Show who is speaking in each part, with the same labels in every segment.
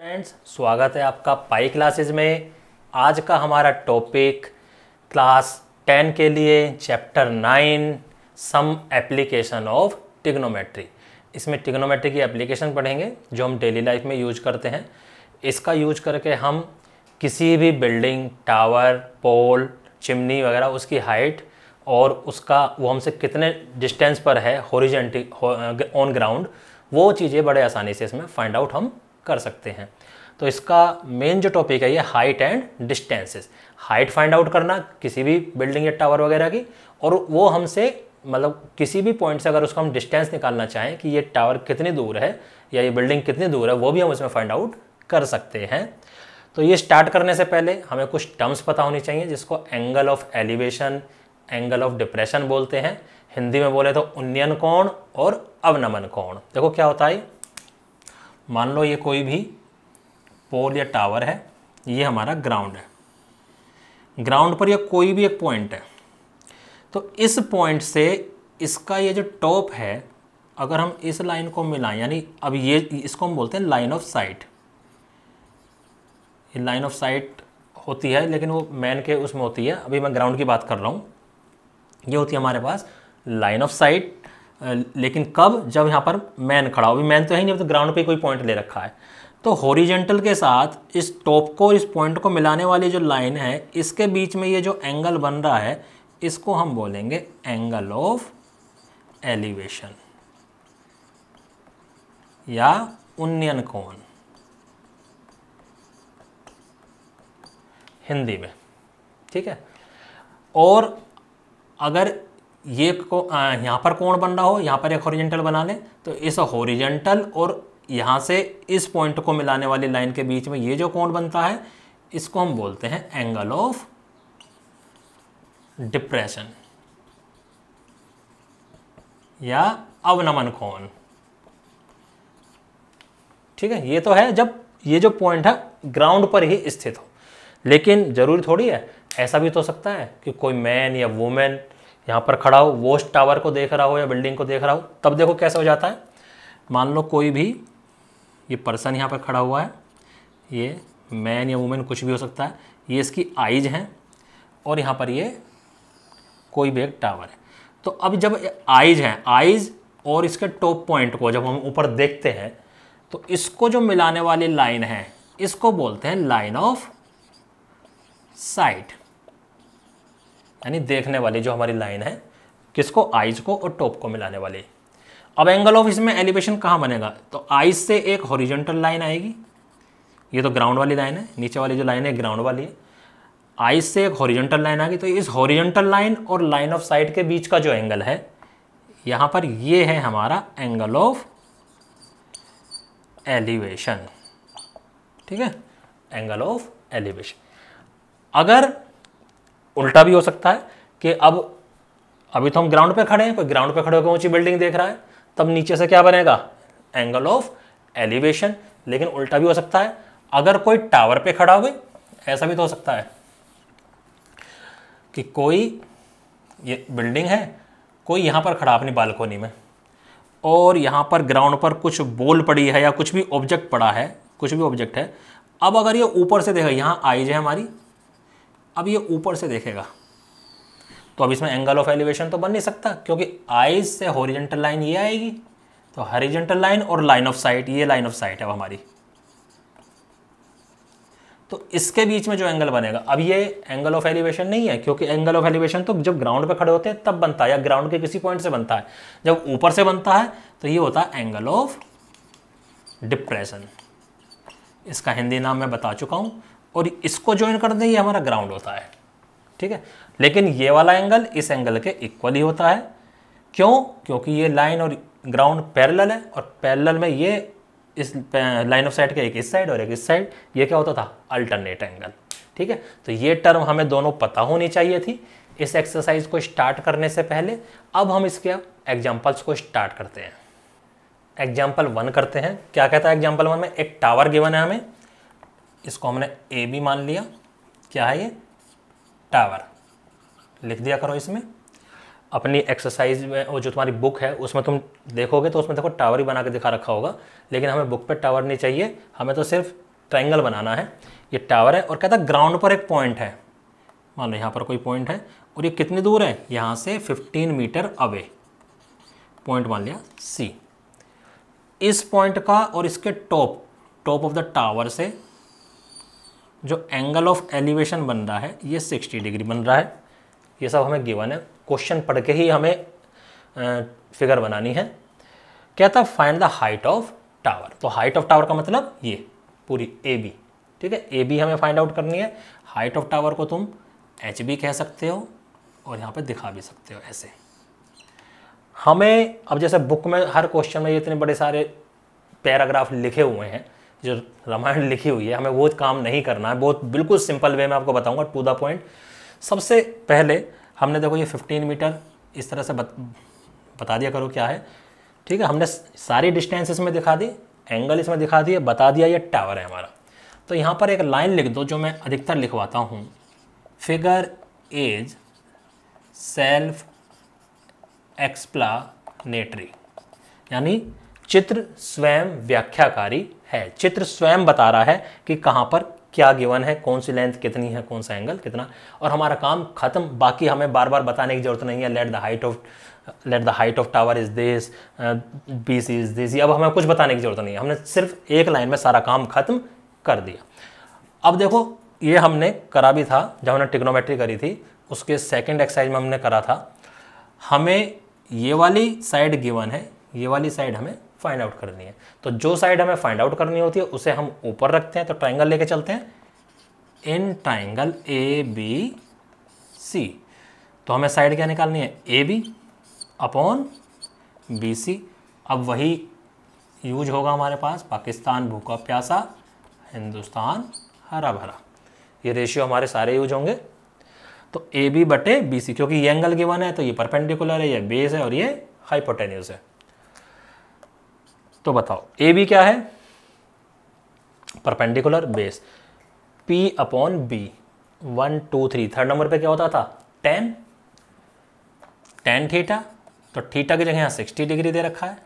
Speaker 1: Friends, स्वागत है आपका पाई क्लासेज में। आज का हमारा टॉपिक क्लास 10 के लिए chapter 9 some application of trigonometry. इसमें ट्रिग्नोमेट्री की एप्लीकेशन पढ़ेंगे जो हम डेली लाइफ में यूज करते हैं। इसका यूज करके हम किसी भी बिल्डिंग, टावर, पोल, चिमनी वगैरह उसकी हाइट और उसका वो हमसे कितने डिस्टेंस पर है हॉरिजॉन्टली ऑन ग्राउंड, वो चीज़ें बड़े आसानी से इसमें फाइंड आउट हम कर सकते हैं। तो इसका मेन जो टॉपिक है ये height and distances. Height find out करना किसी भी बिल्डिंग या टावर वगैरह की, और वो हमसे मतलब किसी भी पॉइंट से अगर उसका हम डिस्टेंस निकालना चाहें कि ये टावर कितनी दूर है या ये बिल्डिंग कितनी दूर है, वो भी हम उसमें फाइंड आउट कर सकते हैं। तो ये स्टार्ट करने से पहले हमें कुछ टर्म्स पता होनी चाहिए जिसको angle of elevation, angle of depression बोलते हैं। हिंदी में बोले तो उन्नयन कोण और अवनमन कोण। देखो क्या होता है, मान लो ये कोई भी पोल या टावर है, ये हमारा ग्राउंड है। ग्राउंड पर ये कोई भी एक पॉइंट है, तो इस पॉइंट से इसका ये जो टॉप है, अगर हम इस लाइन को मिलाएं, यानी अब ये इसको हम बोलते हैं लाइन ऑफ साइट। ये लाइन ऑफ साइट होती है लेकिन वो मैन के उसमें होती है, अभी मैं ग्राउंड की बात कर रहा हूँ। ये होती है हमारे पास लाइन ऑफ साइट, लेकिन कब, जब यहाँ पर मैन खड़ा हो। अभी मैन तो है नहीं, तो ग्राउंड पे कोई पॉइंट ले रखा है। तो हॉरिजॉन्टल के साथ इस टॉप को, इस पॉइंट को मिलाने वाली जो लाइन है, इसके बीच में ये जो एंगल बन रहा है, इसको हम बोलेंगे एंगल ऑफ एलिवेशन या उन्नयन कोण हिंदी में, ठीक है। और अगर ये को यहाँ पर कोण बन रहा हो, यहाँ पर एक हॉरिजॉन्टल बना लें, तो इस हॉरिजॉन्टल और यहाँ से इस पॉइंट को मिलाने वाली लाइन के बीच में ये जो कोण बनता है, इसको हम बोलते हैं एंगल ऑफ डिप्रेशन या अवनमन कोण, ठीक है। ये तो है जब ये जो पॉइंट है ग्राउंड पर ही स्थित हो, लेकिन जरूरी थोड़ी है, ऐसा भी तो हो सकता है कि कोई मैन या वुमेन यहाँ पर खड़ा हो, वो उस टावर को देख रहा हो या बिल्डिंग को देख रहा हो। तब देखो कैसे हो जाता है। मान लो कोई भी ये पर्सन यहाँ पर खड़ा हुआ है, ये मैन या वुमेन कुछ भी हो सकता है, ये इसकी आइज हैं और यहाँ पर ये कोई भी एक टावर है। तो अब जब आइज हैं, आइज और इसके टॉप पॉइंट को जब हम ऊपर देखते हैं, तो इसको जो मिलाने वाली लाइन है, इसको बोलते हैं लाइन ऑफ साइट, यानी देखने वाली जो हमारी लाइन है, किसको, आइज को और टॉप को मिलाने वाली। अब एंगल ऑफ इसमें एलिवेशन कहाँ बनेगा, तो आइज से एक हॉरिजॉन्टल लाइन आएगी, ये तो ग्राउंड वाली लाइन है, नीचे वाली जो लाइन है ग्राउंड वाली है। आइज से एक हॉरिजॉन्टल लाइन आएगी, तो इस हॉरिजॉन्टल लाइन और लाइन ऑफ साइट के बीच का जो एंगल है, यहाँ पर ये है हमारा एंगल ऑफ एलिवेशन, ठीक है, एंगल ऑफ एलिवेशन। अगर उल्टा भी हो सकता है कि अब अभी तो हम ग्राउंड पे खड़े हैं, कोई ग्राउंड पे खड़े होकर ऊंची बिल्डिंग देख रहा है, तब नीचे से क्या बनेगा, एंगल ऑफ एलिवेशन। लेकिन उल्टा भी हो सकता है, अगर कोई टावर पे खड़ा हुए, ऐसा भी तो हो सकता है कि कोई ये बिल्डिंग है, कोई यहाँ पर खड़ा अपनी बालकोनी में, और यहाँ पर ग्राउंड पर कुछ बॉल पड़ी है या कुछ भी ऑब्जेक्ट पड़ा है, कुछ भी ऑब्जेक्ट है। अब अगर ये ऊपर से देखेगा, यहाँ आइज है हमारी, अब ये ऊपर से देखेगा, तो अब इसमें एंगल ऑफ एलिवेशन तो बन नहीं सकता, क्योंकि आइज से हॉरिजॉन्टल लाइन ये आएगी, तो हॉरिजॉन्टल लाइन और लाइन ऑफ साइट, ये लाइन ऑफ साइट है वो हमारी, तो इसके बीच में जो एंगल बनेगा, अब ये एंगल ऑफ एलिवेशन नहीं है, क्योंकि एंगल ऑफ एलिवेशन तो जब ग्राउंड पे खड़े होते हैं तब बनता है, या ग्राउंड के किसी पॉइंट से बनता है। जब ऊपर से बनता है तो ये होता है एंगल ऑफ डिप्रेशन। इसका हिंदी नाम मैं बता चुका हूं, और इसको ज्वाइन कर दें, ये हमारा ग्राउंड होता है, ठीक है। लेकिन ये वाला एंगल इस एंगल के इक्वल ही होता है। क्यों? क्योंकि ये लाइन और ग्राउंड पैरेलल है, और पैरेलल में ये इस लाइन ऑफ साइट के एक इस साइड और एक इस साइड, ये क्या होता था, अल्टरनेट एंगल, ठीक है। तो ये टर्म हमें दोनों पता होनी चाहिए थी इस एक्सरसाइज को स्टार्ट करने से पहले। अब हम इसके एग्जाम्पल्स को स्टार्ट करते हैं। एग्जाम्पल 1 करते हैं। क्या कहता है एग्जाम्पल 1 में, एक टावर गिवन है हमें, इसको हमने ए बी मान लिया। क्या है ये, टावर, लिख दिया करो इसमें। अपनी एक्सरसाइज में वो जो तुम्हारी बुक है उसमें तुम देखोगे तो उसमें देखो टावर ही बना के दिखा रखा होगा, लेकिन हमें बुक पे टावर नहीं चाहिए, हमें तो सिर्फ ट्रायंगल बनाना है। ये टावर है और कहता है ग्राउंड पर एक पॉइंट है, मान लो यहाँ पर कोई पॉइंट है और ये कितनी दूर है, यहाँ से 15 मीटर अवे पॉइंट मान लिया C। इस पॉइंट का और इसके टॉप ऑफ द टावर से जो एंगल ऑफ एलिवेशन बन रहा है ये 60 डिग्री बन रहा है। ये सब हमें गिवन है, क्वेश्चन पढ़ के ही हमें फिगर बनानी है। कहता find the height of tower. तो हाइट ऑफ टावर का मतलब ये पूरी AB, ठीक है, AB हमें फाइंड आउट करनी है। हाइट ऑफ टावर को तुम H भी कह सकते हो और यहाँ पे दिखा भी सकते हो ऐसे। हमें अब जैसे बुक में हर क्वेश्चन में ये इतने बड़े सारे पैराग्राफ लिखे हुए हैं, जो रामायण लिखी हुई है, हमें वो काम नहीं करना है। बहुत बिल्कुल सिंपल वे में आपको बताऊंगा, टू द पॉइंट। सबसे पहले हमने देखो ये 15 मीटर इस तरह से बता दिया करो क्या है, ठीक है। हमने सारी डिस्टेंस इसमें दिखा दी, एंगल इसमें दिखा दिए, बता दिया ये टावर है हमारा। तो यहाँ पर एक लाइन लिख दो जो मैं अधिकतर लिखवाता हूँ, फिगर इज सेल्फ एक्सप्लानेटरी, यानी चित्र स्वयं व्याख्याकारी है। चित्र स्वयं बता रहा है कि कहाँ पर क्या गिवन है, कौन सी लेंथ कितनी है, कौन सा एंगल कितना, और हमारा काम खत्म। बाकी हमें बार बार बताने की जरूरत नहीं है। Let the height of tower is this, BC is this, अब हमें कुछ बताने की जरूरत नहीं है। हमने सिर्फ एक लाइन में सारा काम खत्म कर दिया। अब देखो ये हमने करा भी था जब हमने ट्रिग्नोमेट्री करी थी, उसके सेकंड एक्सरसाइज में हमने करा था। हमें ये वाली साइड गिवन है, ये वाली साइड हमें फाइंड आउट करनी है। तो जो साइड हमें फाइंड आउट करनी होती है उसे हम ऊपर रखते हैं। तो ट्रायंगल लेके चलते हैं, इन ट्रायंगल ABC। तो हमें साइड क्या निकालनी है, AB अपॉन BC। अब वही यूज होगा हमारे पास, पाकिस्तान भूखा प्यासा, हिंदुस्तान हरा भरा, ये रेशियो हमारे सारे यूज होंगे। तो AB बटे BC, क्योंकि ये एंगल गिवन है तो ये परपेंडिकुलर है, ये बेस है और ये हाइपोटेन्यूज है। तो बताओ AB क्या है, perpendicular base, P upon B, 1 2 3। Third number पे क्या होता था, tan थीटा। तो थीटा की जगह यहाँ 60 डिग्री दे रखा है,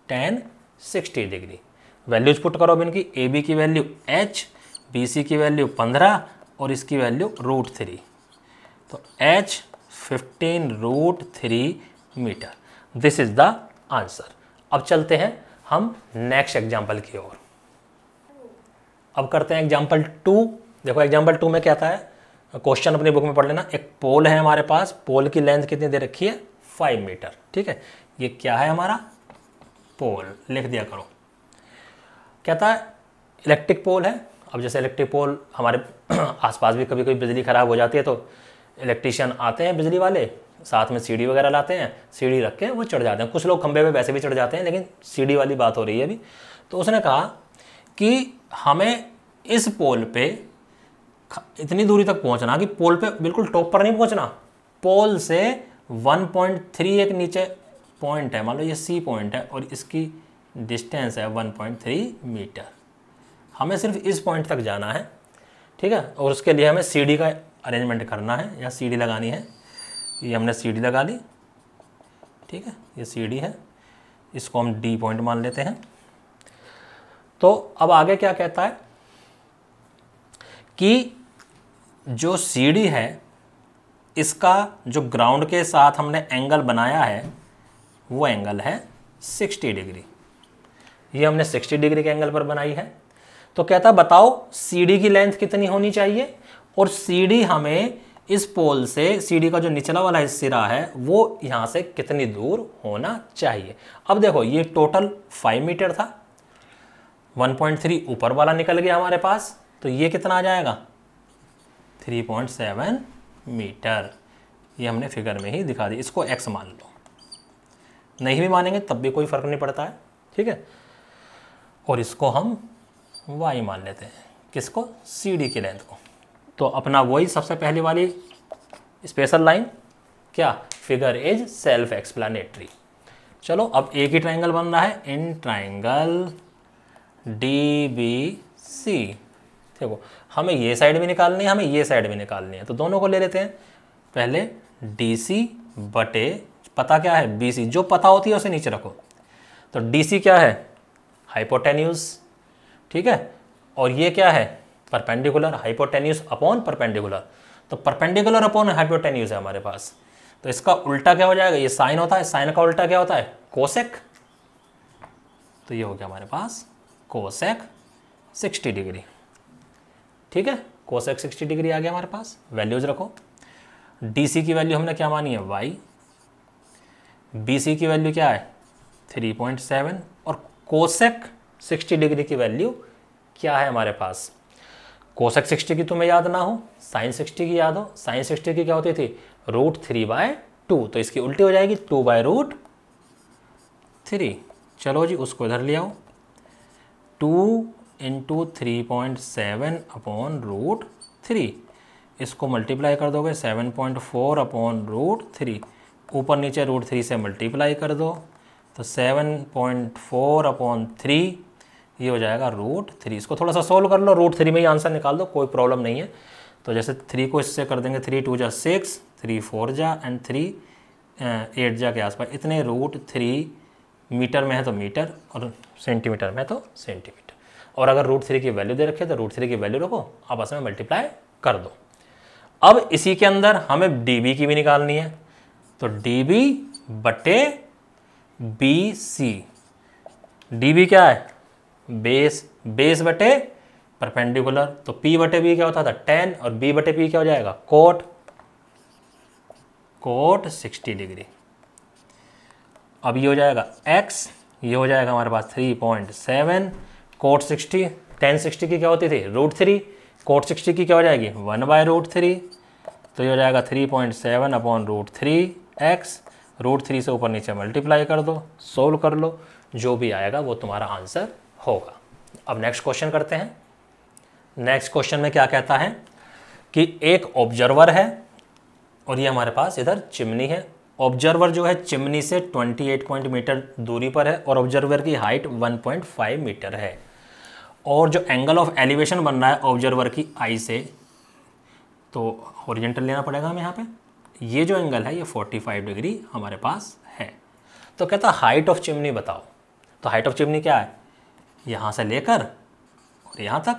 Speaker 1: tan 60 डिग्री। वैल्यूज पुट करो अब इनकी, AB की वैल्यू H, BC की वैल्यू 15 और इसकी वैल्यू √3। तो H 15√3 metre, this is the answer. अब चलते हैं हम नेक्स्ट एग्जाम्पल की ओर। अब करते हैं एग्जाम्पल 2। देखो एग्जाम्पल 2 में क्या आता है, क्वेश्चन अपनी बुक में पढ़ लेना। एक पोल है हमारे पास, पोल की लेंथ कितनी दे रखी है, 5 मीटर, ठीक है। ये क्या है हमारा, पोल, लिख दिया करो। कहता है इलेक्ट्रिक पोल है। अब जैसे इलेक्ट्रिक पोल हमारे आसपास भी कभी कभी बिजली खराब हो जाती है तो इलेक्ट्रीशियन आते हैं बिजली वाले, साथ में सीढ़ी वगैरह लाते हैं, सीढ़ी रख के वो चढ़ जाते हैं। कुछ लोग खंबे पे वैसे भी चढ़ जाते हैं, लेकिन सीढ़ी वाली बात हो रही है अभी। तो उसने कहा कि हमें इस पोल पे इतनी दूरी तक पहुंचना कि पोल पे बिल्कुल टॉप पर नहीं पहुंचना, पोल से 1.3 एक नीचे पॉइंट है, मान लो ये C पॉइंट है और इसकी डिस्टेंस है 1.3 मीटर। हमें सिर्फ इस पॉइंट तक जाना है, ठीक है। और उसके लिए हमें सीढ़ी का अरेंजमेंट करना है, या सीढ़ी लगानी है। ये हमने सीढ़ी लगा ली, ठीक है, ये सीढ़ी है, इसको हम D पॉइंट मान लेते हैं। तो अब आगे क्या कहता है कि जो सीढ़ी है इसका जो ग्राउंड के साथ हमने एंगल बनाया है वो एंगल है 60 डिग्री। ये हमने 60 डिग्री के एंगल पर बनाई है। तो कहता बताओ सीढ़ी की लेंथ कितनी होनी चाहिए, और सीढ़ी हमें इस पोल से, सीढ़ी का जो निचला वाला सिरा है वो यहाँ से कितनी दूर होना चाहिए। अब देखो ये टोटल 5 मीटर था, 1.3 ऊपर वाला निकल गया हमारे पास, तो ये कितना आ जाएगा, 3.7 मीटर। ये हमने फिगर में ही दिखा दी। इसको x मान लो, नहीं भी मानेंगे तब भी कोई फर्क नहीं पड़ता है, ठीक है। और इसको हम y मान लेते हैं, किसको, सीढ़ी की लेंथ को। तो अपना वही सबसे पहली वाली स्पेशल लाइन क्या, फिगर इज सेल्फ एक्सप्लानेटरी। चलो अब एक ही ट्राइंगल बन रहा है, इन ट्राइंगल DBC। देखो हमें ये साइड भी निकालनी है, हमें ये साइड भी निकालनी है, तो दोनों को ले लेते हैं। पहले DC बटे पता क्या है BC, जो पता होती है उसे नीचे रखो। तो DC क्या है, हाइपोटेन्यूज, ठीक है, और ये क्या है, परपेंडिकुलर, हाइपोटेन्यूज अपॉन परपेंडिकुलर। तो परपेंडिकुलर अपॉन हाइपोटेन्यूज है हमारे पास, तो इसका उल्टा क्या हो जाएगा, ये साइन होता है, साइन का उल्टा क्या होता है, कोसेक। तो ये हो गया हमारे पास कोसेक 60 डिग्री। ठीक है, कोसेक 60 डिग्री आ गया हमारे पास। वैल्यूज रखो, डीसी की वैल्यू हमने क्या मानी है, वाई, बीसी की वैल्यू क्या है 3.7, और कोसेक 60 डिग्री की वैल्यू क्या है हमारे पास। कोसेक 60 की तुम्हें याद ना हो, साइन 60 की याद हो। साइन 60 की क्या होती थी, √3/2, तो इसकी उल्टी हो जाएगी 2/√3। चलो जी उसको इधर ले आओ, 2 × 3.7 अपॉन √3, इसको मल्टीप्लाई कर दोगे 7.4 अपॉन √3, ऊपर नीचे √3 से मल्टीप्लाई कर दो, तो 7.4 अपॉन 3 ये हो जाएगा √3। इसको थोड़ा सा सोल्व कर लो, √3 में ही आंसर निकाल दो, कोई प्रॉब्लम नहीं है। तो जैसे 3 को इससे कर देंगे, 3 × 2 = 6, 3 × 4 = एंड 3 8 के आसपास, इतने √3 मीटर में है तो मीटर, और सेंटीमीटर में है तो सेंटीमीटर। और अगर √3 की वैल्यू दे रखे तो √3 की वैल्यू रखो, आपस में मल्टीप्लाई कर दो। अब इसी के अंदर हमें dB की भी निकालनी है, तो dB/BC। dB क्या है, बेस, बेस बटे परपेंडिकुलर, तो P/B क्या होता था 10, और B/P क्या हो जाएगा, कोट 60 डिग्री। अब ये हो जाएगा x, ये हो जाएगा हमारे पास 3.7, कोट 60, 10 60 की क्या होती थी √3, कोट 60 की क्या हो जाएगी 1/√3, तो ये हो जाएगा 3.7 अपॉन √3 x, √3 से ऊपर नीचे मल्टीप्लाई कर दो, सोल्व कर लो, जो भी आएगा वो तुम्हारा आंसर होगा। अब नेक्स्ट क्वेश्चन करते हैं। नेक्स्ट क्वेश्चन में क्या कहता है कि एक ऑब्जर्वर है और ये हमारे पास इधर चिमनी है। ऑब्जर्वर जो है चिमनी से 28 मीटर दूरी पर है और ऑब्जर्वर की हाइट 1.5 मीटर है, और जो एंगल ऑफ एलिवेशन बन रहा है ऑब्जर्वर की आई से, तो हॉरिजॉन्टल लेना पड़ेगा हमें यहाँ पे। ये जो एंगल है ये 45 डिग्री हमारे पास है। तो कहता हाइट ऑफ चिमनी बताओ। तो हाइट ऑफ चिमनी क्या है, यहाँ से लेकर और यहाँ तक,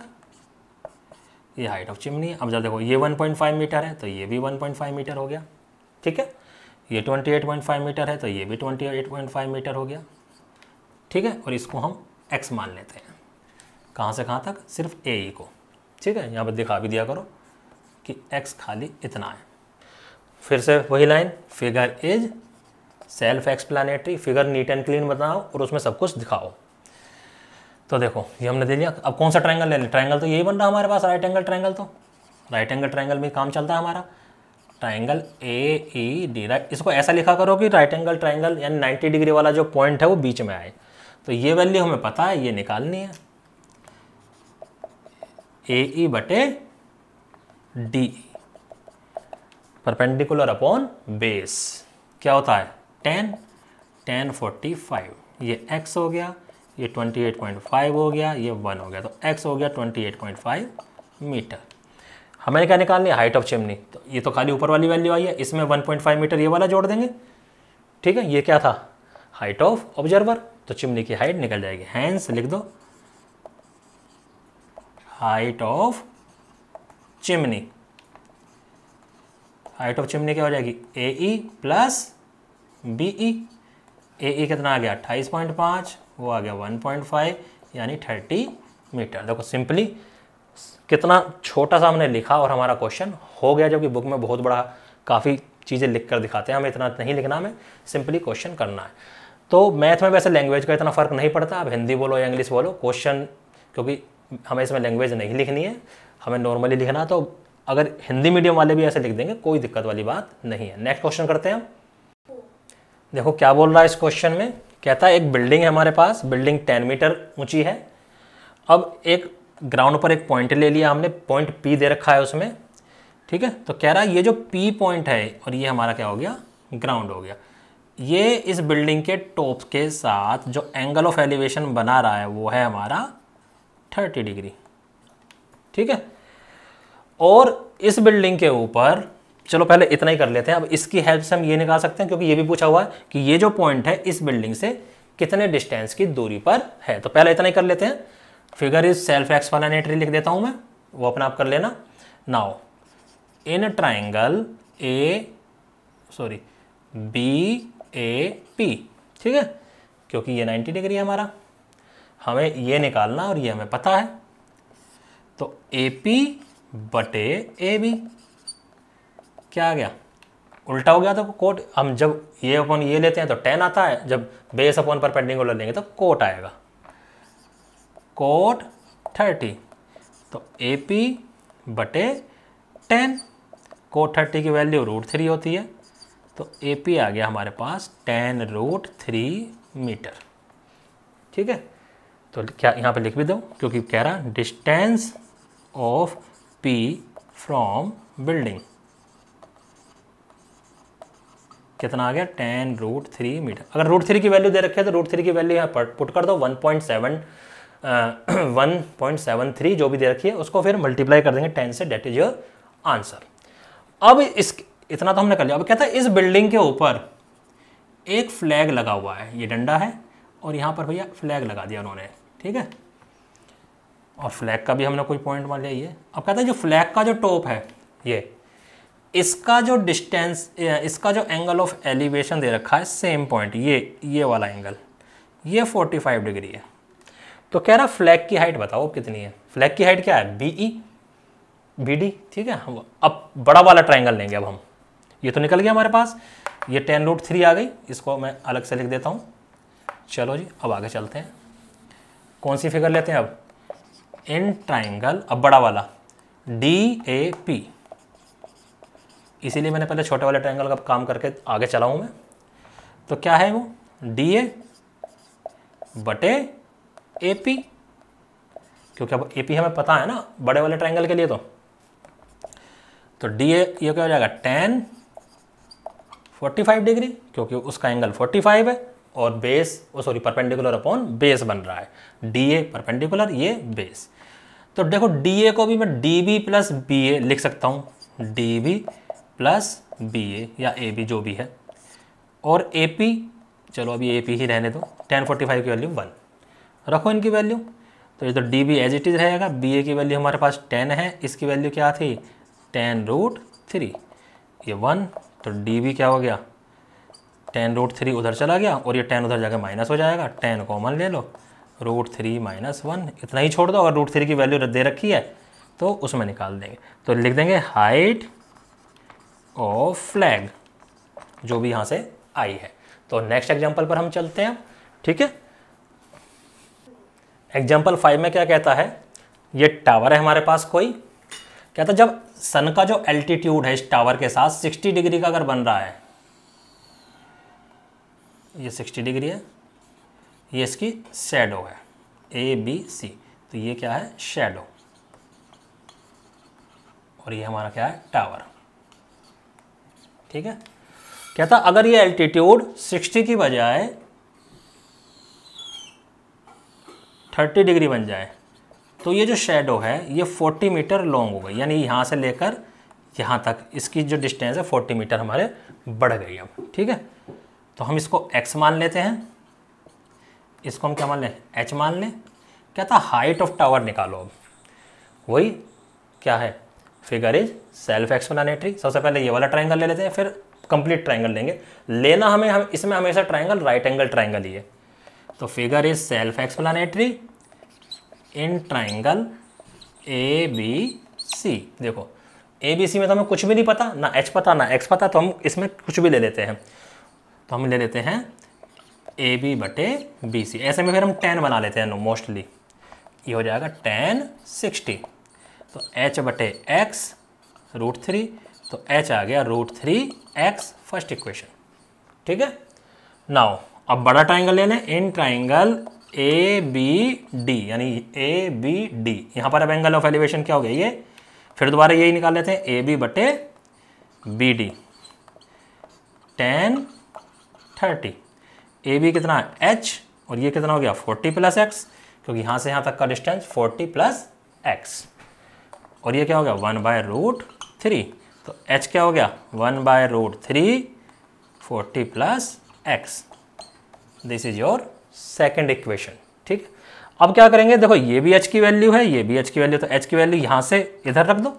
Speaker 1: ये हाइट ऑफ चिमनी है। अब जब देखो ये 1.5 मीटर है तो ये भी 1.5 मीटर हो गया, ठीक है। ये 28.5 मीटर है तो ये भी 28.5 मीटर हो गया, ठीक है। और इसको हम x मान लेते हैं, कहाँ से कहाँ तक, सिर्फ AE को, ठीक है। यहाँ पर दिखा भी दिया करो कि x खाली इतना है। फिर से वही line, figure is self explanatory, figure neat and clean बनाओ और उसमें सब कुछ दिखाओ। तो देखो ये हमने दे लिया। अब कौन सा ट्रायंगल ले लें, ट्रायंगल तो यही बन रहा हमारे पास, राइट एंगल ट्रायंगल। तो राइट एंगल ट्रायंगल में काम चलता है हमारा, ट्रायंगल AED। राइट, इसको ऐसा लिखा करो कि राइट एंगल ट्रायंगल यानी 90 डिग्री वाला जो पॉइंट है वो बीच में आए। तो ये वैल्यू हमें पता है, ये निकालनी है, AE/DE, परपेंडिकुलर अपॉन बेस क्या होता है 10, 10 45, ये x हो गया, ये 28.5 हो गया, ये 1 हो गया, तो x हो गया 28.5 मीटर। हमें क्या निकालनी है, हाइट ऑफ चिमनी। तो ये तो खाली ऊपर वाली वैल्यू आई है, इसमें 1.5 मीटर ये वाला जोड़ देंगे, ठीक है। ये क्या था, हाइट ऑफ ऑब्जर्वर, तो चिमनी की हाइट निकल जाएगी। हैंस लिख दो, height of chimney. Height of chimney क्या हो जाएगी, AE + BE। AE कितना आ गया 28.5, वो आ गया 1.5, यानी 30 मीटर। देखो सिंपली कितना छोटा सा हमने लिखा और हमारा क्वेश्चन हो गया, जबकि बुक में बहुत बड़ा काफ़ी चीज़ें लिख कर दिखाते हैं, हमें इतना नहीं लिखना, हमें सिंपली क्वेश्चन करना है। तो मैथ में वैसे लैंग्वेज का इतना फ़र्क नहीं पड़ता, आप हिंदी बोलो या इंग्लिश बोलो, क्वेश्चन क्योंकि हमें इसमें लैंग्वेज नहीं लिखनी है, हमें नॉर्मली लिखना। तो अगर हिंदी मीडियम वाले भी ऐसे लिख देंगे, कोई दिक्कत वाली बात नहीं है। नेक्स्ट क्वेश्चन करते हैं। देखो क्या बोल रहा है इस क्वेश्चन में, कहता है एक बिल्डिंग है हमारे पास, बिल्डिंग 10 मीटर ऊंची है। अब एक ग्राउंड पर एक पॉइंट ले लिया हमने, पॉइंट P दे रखा है उसमें, ठीक है। तो कह रहा है ये जो P पॉइंट है और ये हमारा क्या हो गया, ग्राउंड हो गया। ये इस बिल्डिंग के टॉप के साथ जो एंगल ऑफ एलिवेशन बना रहा है वो है हमारा 30 डिग्री, ठीक है। और इस बिल्डिंग के ऊपर, चलो पहले इतना ही कर लेते हैं। अब इसकी हेल्प से हम ये निकाल सकते हैं, क्योंकि ये भी पूछा हुआ है कि ये जो पॉइंट है इस बिल्डिंग से कितने डिस्टेंस की दूरी पर है। तो पहले इतना ही कर लेते हैं। फिगर इज सेल्फ एक्सप्लेनेटरी लिख देता हूँ मैं, वो अपना आप कर लेना। Now in triangle B A P, ठीक है, क्योंकि ये 90 डिग्री है हमारा, हमें ये निकालना और ये हमें पता है। तो ए पी बटे ए बी क्या आ गया, उल्टा हो गया। तो कोट हम जब ये अपन ये लेते हैं तो tan आता है, जब बेस अपन परपेंडिकुलर लेंगे तो कोट आएगा, कोट 30। तो ए पी बटे tan, कोट 30 की वैल्यू √3 होती है, तो ए पी आ गया हमारे पास tan√3 मीटर, ठीक है। तो क्या यहाँ पे लिख भी दो, क्योंकि कह रहा distance of P from building कितना आ गया, tan√3 मीटर। अगर √3 की वैल्यू दे रखी है तो √3 की वैल्यू यहाँ पुट कर दो, 1.73 जो भी दे रखी है उसको फिर मल्टीप्लाई कर देंगे 10 से, डेट इज योर आंसर। अब इस इतना तो हमने कर लिया। अब कहता है इस बिल्डिंग के ऊपर एक फ्लैग लगा हुआ है, ये डंडा है और यहाँ पर भैया फ्लैग लगा दिया उन्होंने, ठीक है, और फ्लैग का भी हमने कोई पॉइंट मान लिया ये। अब कहता है जो फ्लैग का जो टॉप है ये, इसका जो डिस्टेंस, इसका जो एंगल ऑफ एलिवेशन दे रखा है सेम पॉइंट, ये वाला एंगल, ये 45 डिग्री है। तो कह रहा फ्लैग की हाइट बताओ कितनी है। फ्लैग की हाइट क्या है, BD, ठीक है। हम अब बड़ा वाला ट्राइंगल लेंगे। अब हम ये तो निकल गया हमारे पास, ये tan√3 आ गई, इसको मैं अलग से लिख देता हूँ। चलो जी अब आगे चलते हैं, कौन सी फिगर लेते हैं अब, इन ट्राइंगल, अब बड़ा वाला DAP, इसीलिए मैंने पहले छोटे वाले ट्रायंगल का काम करके आगे चला हूँ मैं। तो क्या है वो, DA बटे AP, क्योंकि अब AP हमें पता है ना बड़े वाले ट्रायंगल के लिए। तो DA ये क्या हो जाएगा, tan 45 डिग्री, क्योंकि उसका एंगल 45 है और बेस परपेंडिकुलर अपॉन बेस बन रहा है, DA परपेंडिकुलर, ये बेस। तो देखो DA को भी मैं DB प्लस BA लिख सकता हूँ, DB प्लस BA या AB जो भी है, और AP, चलो अभी AP ही रहने दो, tan 45 की वैल्यू 1 रखो इनकी वैल्यू। तो ये तो DB एज इट इज़ रहेगा, BA की वैल्यू हमारे पास 10 है, इसकी वैल्यू क्या थी, tan√3, ये 1। तो DB क्या हो गया, tan√3 उधर चला गया और ये tan उधर जाकर माइनस हो जाएगा, tan कॉमन ले लो, √3 - 1 इतना ही छोड़ दो। अगर √3 की वैल्यू दे रखी है तो उसमें निकाल देंगे। तो लिख देंगे हाइट ऑफ फ्लैग, जो भी यहाँ से आई है। तो नेक्स्ट एग्जाम्पल पर हम चलते हैं, ठीक है। एग्जाम्पल 5 में क्या कहता है, ये टावर है हमारे पास कोई, कहता है जब सन का जो एल्टीट्यूड है इस टावर के साथ 60 डिग्री का अगर बन रहा है, ये 60 डिग्री है, ये इसकी शैडो है ABC, तो ये क्या है, शैडो, और ये हमारा क्या है, टावर, ठीक है। कहता अगर ये एल्टीट्यूड 60 की बजाय 30 डिग्री बन जाए तो ये जो शैडो है ये 40 मीटर लॉन्ग हो गई, यानी यहाँ से लेकर यहाँ तक इसकी जो डिस्टेंस है 40 मीटर हमारे बढ़ गई अब, ठीक है। तो हम इसको x मान लेते हैं, इसको हम क्या मान लें, h मान लें। कहता हाइट ऑफ टावर निकालो। अब वही क्या है, फिगर इज सेल्फ एक्सप्लेनेटरी। सबसे पहले ये वाला ट्रायंगल ले लेते हैं, फिर कंप्लीट ट्रायंगल लेंगे। लेना हमें इसमें हमेशा ट्रायंगल राइट एंगल ट्रायंगल ही है। तो figure is self explanatory in triangle ABC। देखो ABC में तो हमें कुछ भी नहीं पता, ना h पता ना x पता, तो हम इसमें कुछ भी ले लेते हैं। तो हम ले लेते हैं AB बटे BC। ऐसे में फिर हम tan बना लेते हैं मोस्टली, ये हो जाएगा tan 60। तो h बटे x √3, तो h आ गया √3x फर्स्ट इक्वेशन, ठीक है। नाउ अब बड़ा ट्राइंगल ले लें, इन ट्राइंगल ABD, यानी ABD, यहाँ पर अब एंगल ऑफ एलिवेशन क्या हो गया ये, फिर दोबारा यही निकाल लेते हैं AB बटे BD, tan 30। AB कितना है h, और ये कितना हो गया 40 + x, क्योंकि यहाँ से यहाँ तक का डिस्टेंस 40 + x, और ये क्या हो गया 1/√3। तो h क्या हो गया 1/√3 40 + x। This is your second equation, ठीक है। अब क्या करेंगे, देखो ये भी h की वैल्यू है, ये भी h की वैल्यू, तो h की वैल्यू यहां से इधर रख दो,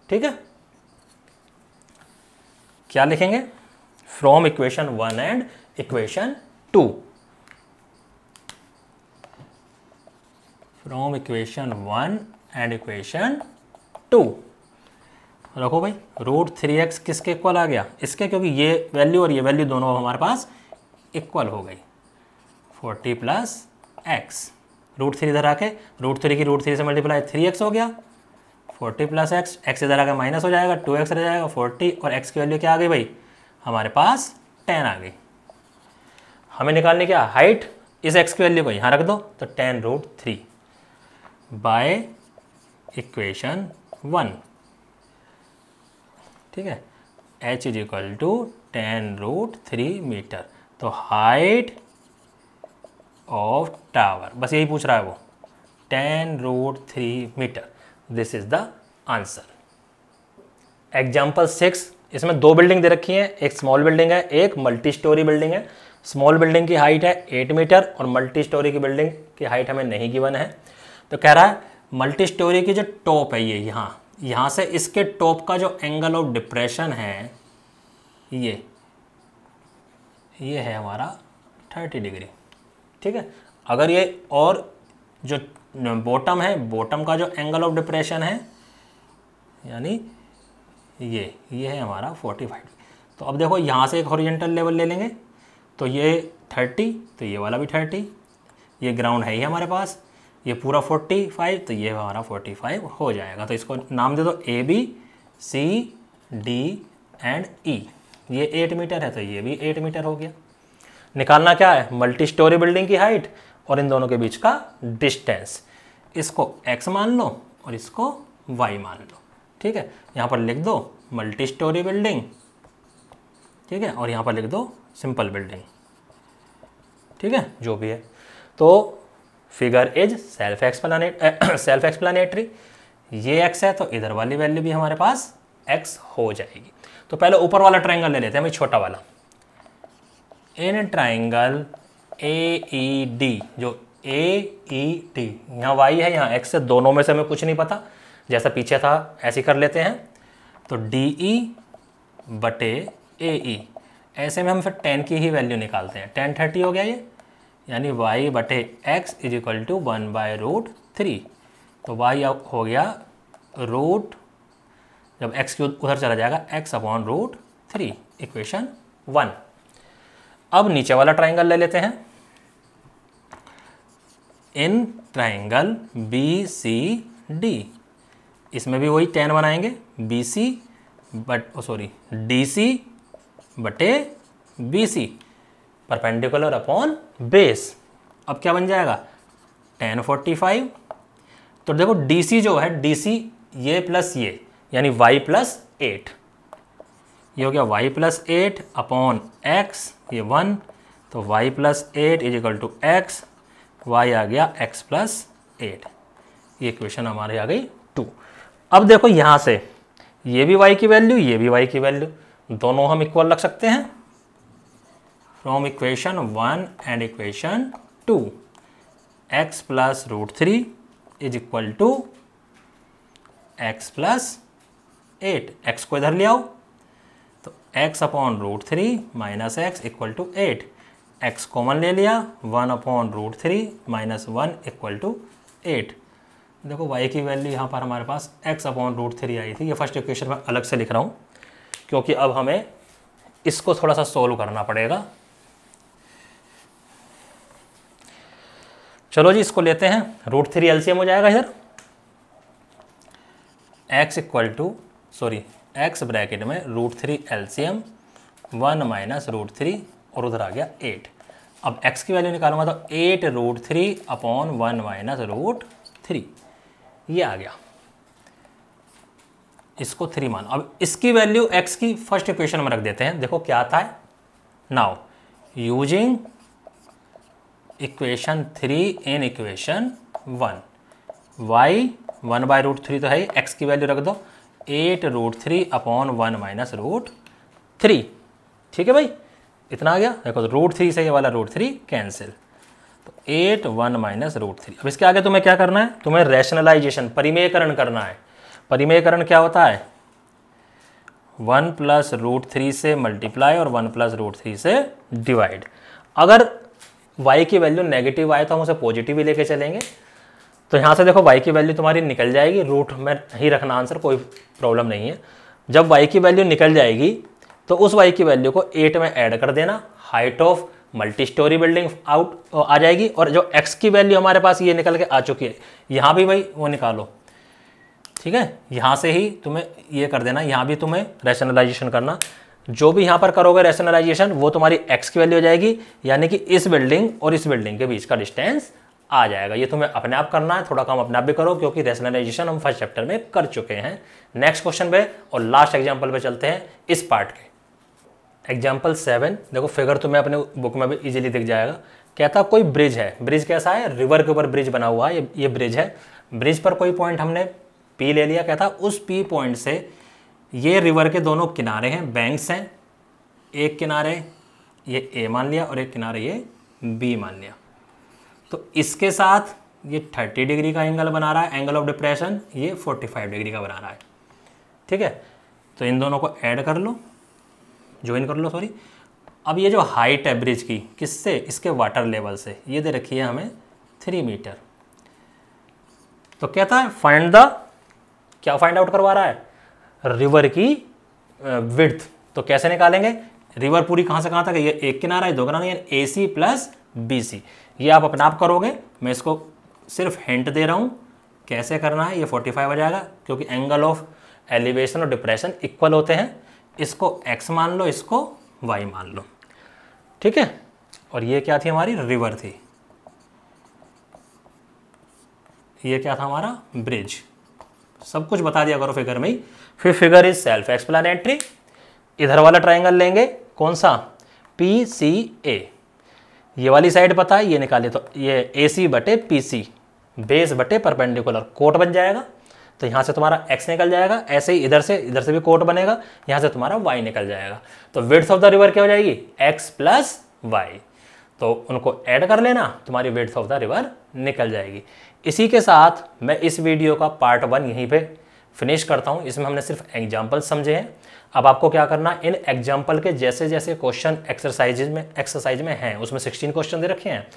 Speaker 1: ठीक है। क्या लिखेंगे, from equation 1 and equation 2, from equation 1 and equation 2 रखो भाई। √3x किसके इक्वल आ गया, इसके, क्योंकि ये वैल्यू और ये वैल्यू दोनों हमारे पास इक्वल हो गई। 40 प्लस एक्स, √3 इधर आके √3 की √3 से मल्टीप्लाई 3x हो गया, 40 प्लस एक्स, एक्स इधर आके माइनस हो जाएगा, 2x रह जाएगा, 40 और x की वैल्यू क्या आ गई भाई, हमारे पास 10 आ गई। हमें निकालने क्या, हाइट, इस x की वैल्यू को यहाँ रख दो, तो 10√3 बाय इक्वेशन 1, ठीक है। h is equal to 10√3 metre. तो हाइट ऑफ टावर, बस यही पूछ रहा है वो, 10√3 metre. This is the answer. Example 6, इसमें दो बिल्डिंग दे रखी है, एक स्मॉल बिल्डिंग है, एक मल्टी स्टोरी बिल्डिंग है। स्मॉल बिल्डिंग की हाइट है 8 मीटर और मल्टी स्टोरी की बिल्डिंग की हाइट हमें नहीं गिवन है। तो कह रहा है मल्टी स्टोरी की जो टॉप है ये यहाँ से इसके टॉप का जो एंगल ऑफ डिप्रेशन है ये है हमारा 30 डिग्री, ठीक है। अगर ये और जो बॉटम है, बॉटम का जो एंगल ऑफ डिप्रेशन है यानी ये है हमारा 45। तो अब देखो यहाँ से एक हॉरिजॉन्टल लेवल ले लेंगे, तो ये 30, तो ये वाला भी 30, ये ग्राउंड है ही हमारे पास, ये पूरा 45, तो ये हमारा 45 हो जाएगा। तो इसको नाम दे दो AB, C, D and E। ये 8 मीटर है तो ये भी 8 मीटर हो गया। निकालना क्या है, मल्टी स्टोरी बिल्डिंग की हाइट और इन दोनों के बीच का डिस्टेंस। इसको x मान लो और इसको y मान लो, ठीक है। यहाँ पर लिख दो मल्टी स्टोरी बिल्डिंग, ठीक है, और यहाँ पर लिख दो सिंपल बिल्डिंग, ठीक है, जो भी है। तो फिगर इज सेल्फ एक्सप्लेनेटरी। ये x है तो इधर वाली वैल्यू भी हमारे पास x हो जाएगी। तो पहले ऊपर वाला ट्रायंगल ले लेते हैं, छोटा वाला। इन ट्रायंगल AED, जो AED, यहाँ y है यहाँ x है, दोनों में से हमें कुछ नहीं पता, जैसा पीछे था ऐसे कर लेते हैं। तो DE बटे AE, ऐसे में हम फिर 10 की ही वैल्यू निकालते हैं। 10 30 हो गया ये, यानी y बटे x इज इक्वल टू 1/√3। तो y हो गया रूट, जब x उधर चला जाएगा x/√3, इक्वेशन 1। अब नीचे वाला ट्राइंगल ले लेते हैं। इन ट्राइंगल BCD, इसमें भी वही 10 बनाएंगे, DC बटे BC, परपेंडिकुलर अपॉन बेस। अब क्या बन जाएगा 10 45। तो देखो DC जो है, DC ये प्लस ये, यानी y प्लस 8, ये हो गया y प्लस 8 अपॉन x, ये 1, तो y plus 8 is equal to x, y आ गया x प्लस 8। ये इक्वेशन हमारी आ गई 2। अब देखो यहाँ से ये भी y की वैल्यू, ये भी y की वैल्यू, दोनों हम इक्वल रख सकते हैं। From equation 1 and equation 2, x plus √3 is equal to x plus 8। x को इधर ले आओ, तो x upon √3 minus x equal to 8। x common ले लिया, 1 अपॉन √3 माइनस 1 इक्वल टू 8। देखो y की वैल्यू यहाँ पर हमारे पास x अपॉन √3 आई थी। ये फर्स्ट इक्वेशन में अलग से लिख रहा हूँ क्योंकि अब हमें इसको थोड़ा सा सोल्व करना पड़ेगा। चलो जी, इसको लेते हैं। √3 एलसीएम हो जाएगा इधर, x ब्रैकेट में √3 एलसीएम 1 माइनस √3 और उधर आ गया 8। अब x की वैल्यू निकालूंगा तो 8√3 अपॉन 1 माइनस √3, ये आ गया। इसको 3 मान, अब इसकी वैल्यू x की फर्स्ट इक्वेशन में रख देते हैं। देखो क्या आता है, now using equation 3 in equation 1, y 1/√3 तो है, x की वैल्यू रख दो 8√3 अपॉन 1 माइनस √3, ठीक है भाई, इतना आ गया। देखो √3 से ये वाला √3 कैंसिल, तो 8 1 माइनस रूट 3। अब इसके आगे तुम्हें क्या करना है, तुम्हें रैशनलाइजेशन परिमेयकरण करना है। परिमेयकरण क्या होता है, 1 प्लस रूट 3 से मल्टीप्लाई और 1 प्लस रूट 3 से डिवाइड। अगर y की वैल्यू नेगेटिव आए तो हम उसे पॉजिटिव ही लेके चलेंगे। तो यहाँ से देखो y की वैल्यू तुम्हारी निकल जाएगी, रूट में ही रखना आंसर, कोई प्रॉब्लम नहीं है। जब y की वैल्यू निकल जाएगी तो उस y की वैल्यू को 8 में ऐड कर देना, height of multi storey building out आ जाएगी। और जो x की वैल्यू हमारे पास ये निकल के आ चुकी है, यहाँ भी भाई वो निकालो, ठीक है। यहाँ से ही तुम्हें ये कर देना, यहाँ भी तुम्हें रैशनलाइजेशन करना। जो भी यहाँ पर करोगे रैशनलाइजेशन वो तुम्हारी x की वैल्यू हो जाएगी, यानी कि इस बिल्डिंग और इस बिल्डिंग के बीच का डिस्टेंस आ जाएगा। ये तुम्हें अपने आप करना है, थोड़ा काम अपने आप भी करो क्योंकि रैशनलाइजेशन हम फर्स्ट चैप्टर में कर चुके हैं। नेक्स्ट क्वेश्चन पे और लास्ट एग्जाम्पल पे चलते हैं इस पार्ट के। एग्जाम्पल 7 देखो, फिगर तुम्हें अपने बुक में भी इजीली दिख जाएगा। कहता कोई ब्रिज है, ब्रिज कैसा है, रिवर के ऊपर ब्रिज बना हुआ है, ये ब्रिज है। ब्रिज पर कोई पॉइंट हमने P ले लिया, कहता उस P पॉइंट से ये रिवर के दोनों किनारे हैं, बैंक्स हैं, एक किनारे ये A मान लिया और एक किनारे ये B मान लिया। तो इसके साथ ये 30 डिग्री का एंगल बना रहा है, एंगल ऑफ डिप्रेशन ये 45 डिग्री का बना रहा है, ठीक है। तो इन दोनों को ऐड कर लो, ज्वाइन कर लो, सॉरी। अब ये जो हाइट है ब्रिज की, किससे, इसके वाटर लेवल से, ये दे रखी है हमें 3 मीटर। तो कहता है फाइंड द, क्या फाइंड आउट करवा रहा है, रिवर की विड्थ। तो कैसे निकालेंगे, रिवर पूरी कहाँ से कहाँ तक है, ये एक किनारा है, दो किनारा है, AC प्लस BC। ये आप अपने आप करोगे, मैं इसको सिर्फ हिंट दे रहा हूँ कैसे करना है। ये 45 हो जाएगा क्योंकि एंगल ऑफ एलिवेशन और डिप्रेशन इक्वल होते हैं। इसको x मान लो, इसको y मान लो, ठीक है। और ये क्या थी, हमारी रिवर थी, ये क्या था, हमारा ब्रिज। सब कुछ बता दिया करो फिगर में ही। फिर फिगर इज सेल्फ एक्सप्लेनेटरी। इधर वाला ट्राइंगल लेंगे, कौन सा, PCA। ये वाली साइड पता है, ये निकाले तो ये AC बटे PC, बेस बटे परपेंडिकुलर, कोट बन जाएगा। तो यहाँ से तुम्हारा x निकल जाएगा, ऐसे ही इधर से भी कोट बनेगा, यहाँ से तुम्हारा y निकल जाएगा। तो विड्थ ऑफ द रिवर क्या हो जाएगी, x प्लस y। तो उनको ऐड कर लेना, तुम्हारी विड्थ ऑफ द रिवर निकल जाएगी। इसी के साथ मैं इस वीडियो का पार्ट 1 यहीं पे फिनिश करता हूँ। इसमें हमने सिर्फ एग्जाम्पल समझे हैं। अब आपको क्या करना, इन एग्जाम्पल के जैसे जैसे क्वेश्चन एक्सरसाइज में हैं, उसमें 16 क्वेश्चन दे रखे हैं,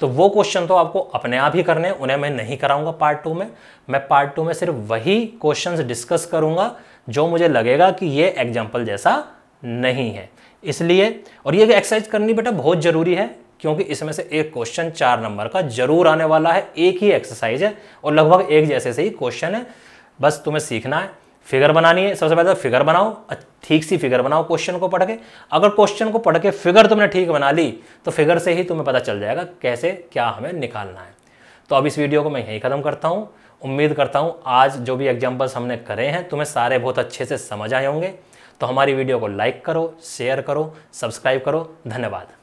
Speaker 1: तो वो क्वेश्चन तो आपको अपने आप ही करने हैं, उन्हें मैं नहीं कराऊंगा पार्ट 2 में। मैं पार्ट 2 में सिर्फ वही क्वेश्चंस डिस्कस करूंगा जो मुझे लगेगा कि ये एग्जाम्पल जैसा नहीं है। इसलिए, और ये एक्सरसाइज करनी बेटा बहुत ज़रूरी है क्योंकि इसमें से एक क्वेश्चन 4 नंबर का जरूर आने वाला है। एक ही एक्सरसाइज है और लगभग एक जैसे से ही क्वेश्चन है, बस तुम्हें सीखना है। फिगर बनानी है, सबसे पहले फिगर बनाओ, ठीक सी फिगर बनाओ क्वेश्चन को पढ़ के। अगर क्वेश्चन को पढ़ के फिगर तुमने ठीक बना ली तो फिगर से ही तुम्हें पता चल जाएगा कैसे क्या हमें निकालना है। तो अब इस वीडियो को मैं यहीं ख़त्म करता हूँ। उम्मीद करता हूँ आज जो भी एग्जाम्पल्स हमने करे हैं तुम्हें सारे बहुत अच्छे से समझ आए होंगे। तो हमारी वीडियो को लाइक करो, शेयर करो, सब्सक्राइब करो। धन्यवाद।